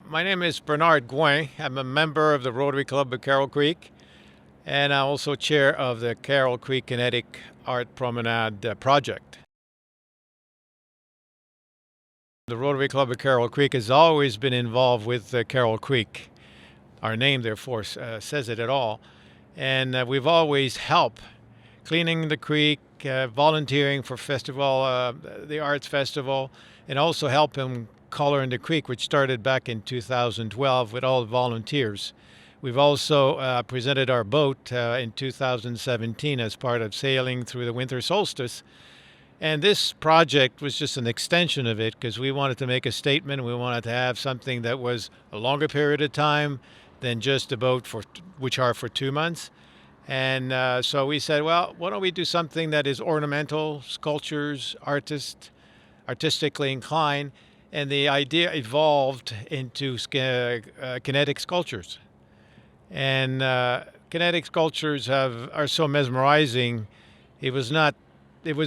My name is Bernard Gouin. I'm a member of the Rotary Club of Carroll Creek, and I'm also chair of the Carroll Creek Kinetic Art Promenade project. The Rotary Club of Carroll Creek has always been involved with Carroll Creek. Our name, therefore, says it at all. And we've always helped cleaning the creek, volunteering for the Arts Festival, and also helping color in the creek, which started back in 2012 with all the volunteers. We've also presented our boat in 2017 as part of sailing through the winter solstice. And this project was just an extension of it because we wanted to make a statement. We wanted to have something that was a longer period of time than just a boat which are for 2 months. And so we said, well, why don't we do something that is ornamental, sculptures, artistically inclined. And the idea evolved into kinetic sculptures. And kinetic sculptures are so mesmerizing. It was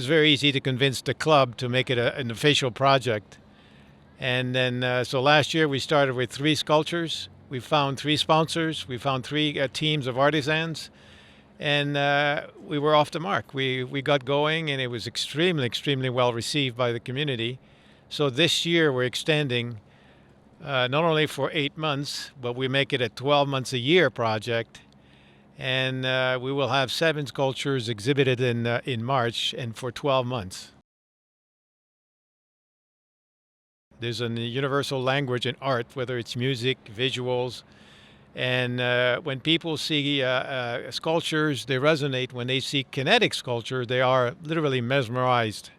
very easy to convince the club to make it an official project. And then, so last year we started with 3 sculptures. We found 3 sponsors. We found 3 teams of artisans. And we were off the mark. We got going, and it was extremely, extremely well received by the community. So this year we're extending not only for 8 months, but we make it a 12 months a year project. And we will have 7 sculptures exhibited in March and for 12 months. There's a universal language in art, whether it's music, visuals. And when people see sculptures, they resonate. When they see kinetic sculpture, they are literally mesmerized.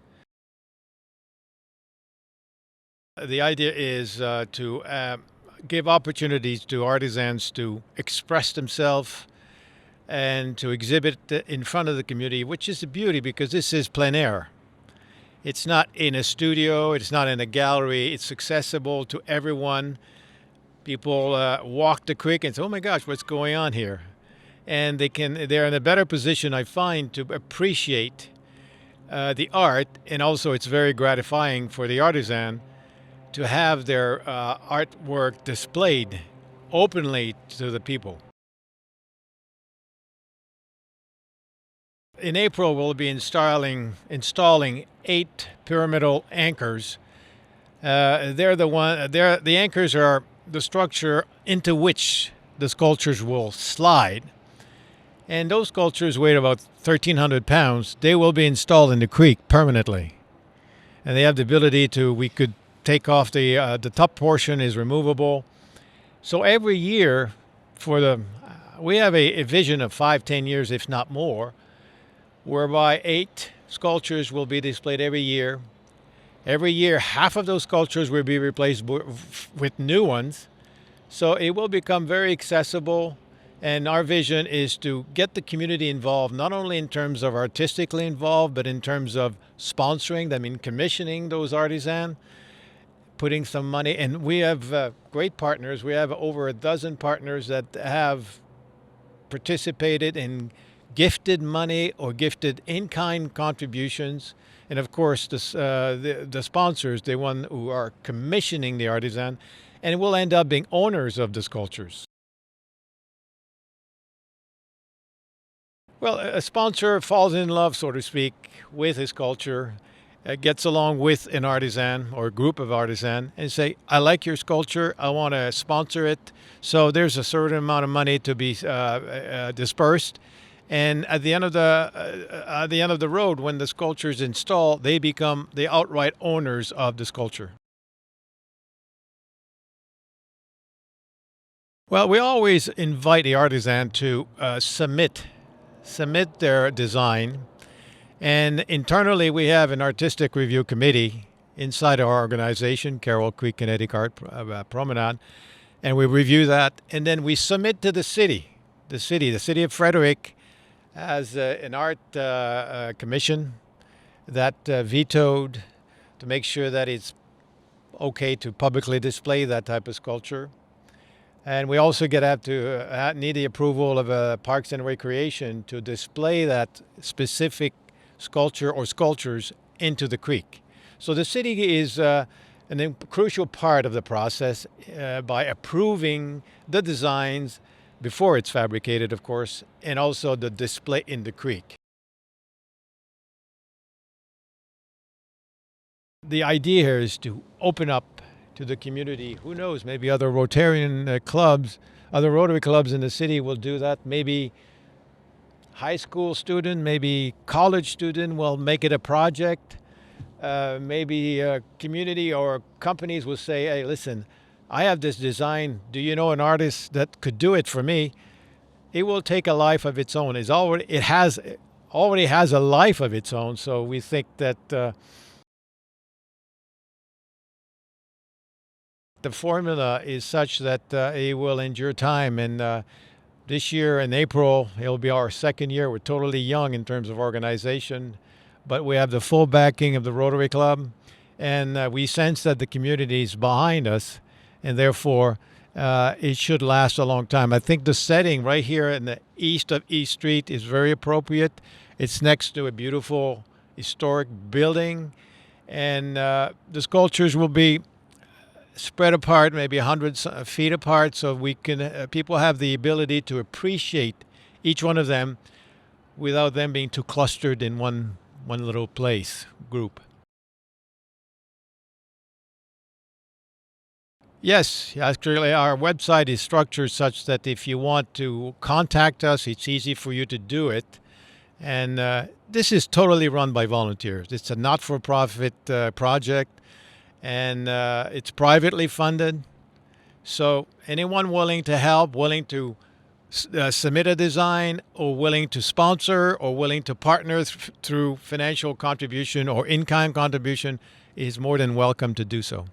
The idea is to give opportunities to artisans to express themselves and to exhibit in front of the community, which is the beauty because this is plein air. It's not in a studio, it's not in a gallery, it's accessible to everyone. People walk the creek and say, oh my gosh, what's going on here? And they're in a better position, I find, to appreciate the art, and also it's very gratifying for the artisan to have their artwork displayed openly to the people. In April, we'll be installing 8 pyramidal anchors. The anchors are the structure into which the sculptures will slide. And those sculptures weigh about 1,300 pounds. They will be installed in the creek permanently. And they have the ability we could take off the top portion is removable. So every year we have a vision of 5-10 years, if not more, whereby 8 sculptures will be displayed every year. Every year, half of those sculptures will be replaced with new ones. So it will become very accessible. And our vision is to get the community involved, not only in terms of artistically involved, but in terms of sponsoring, commissioning those artisans, putting some money. And we have great partners. We have over a dozen partners that have participated in gifted money or gifted in-kind contributions. And of course, the sponsors, the one who are commissioning the artisan, and will end up being owners of the sculptures. Well, a sponsor falls in love, so to speak, with a sculpture, gets along with an artisan or a group of artisans and say, I like your sculpture, I want to sponsor it. So there's a certain amount of money to be dispersed. And at the end of the road, when the sculpture is installed, they become the outright owners of the sculpture. Well, we always invite the artisan to submit their design. And internally, we have an artistic review committee inside our organization, Carroll Creek Kinetic Art Promenade. And we review that. And then we submit to the city. The city of Frederick has an art commission that vetoed to make sure that it's okay to publicly display that type of sculpture. And we also need the approval of Parks and Recreation to display that specific sculpture or sculptures into the creek. So the city is an crucial part of the process by approving the designs before it's fabricated, of course, and also the display in the creek. The idea here is to open up to the community. Who knows, maybe other Rotarian clubs, other Rotary clubs in the city will do that. Maybe high school student, maybe college student will make it a project. Maybe a community or companies will say, hey, listen, I have this design. Do you know an artist that could do it for me? It will take a life of its own. It already has a life of its own. So we think that the formula is such that it will endure time. And this year in April, it'll be our second year. We're totally young in terms of organization, but we have the full backing of the Rotary Club, and we sense that the community is behind us, and therefore it should last a long time. I think the setting right here in the east of East Street is very appropriate. It's next to a beautiful historic building, and the sculptures will be spread apart, maybe 100 feet apart, so we can people have the ability to appreciate each one of them without them being too clustered in one little place group. Yes, actually, our website is structured such that if you want to contact us, it's easy for you to do it. And this is totally run by volunteers. It's a not-for-profit project, and it's privately funded. So anyone willing to help, willing to submit a design, or willing to sponsor, or willing to partner through financial contribution or in-kind contribution is more than welcome to do so.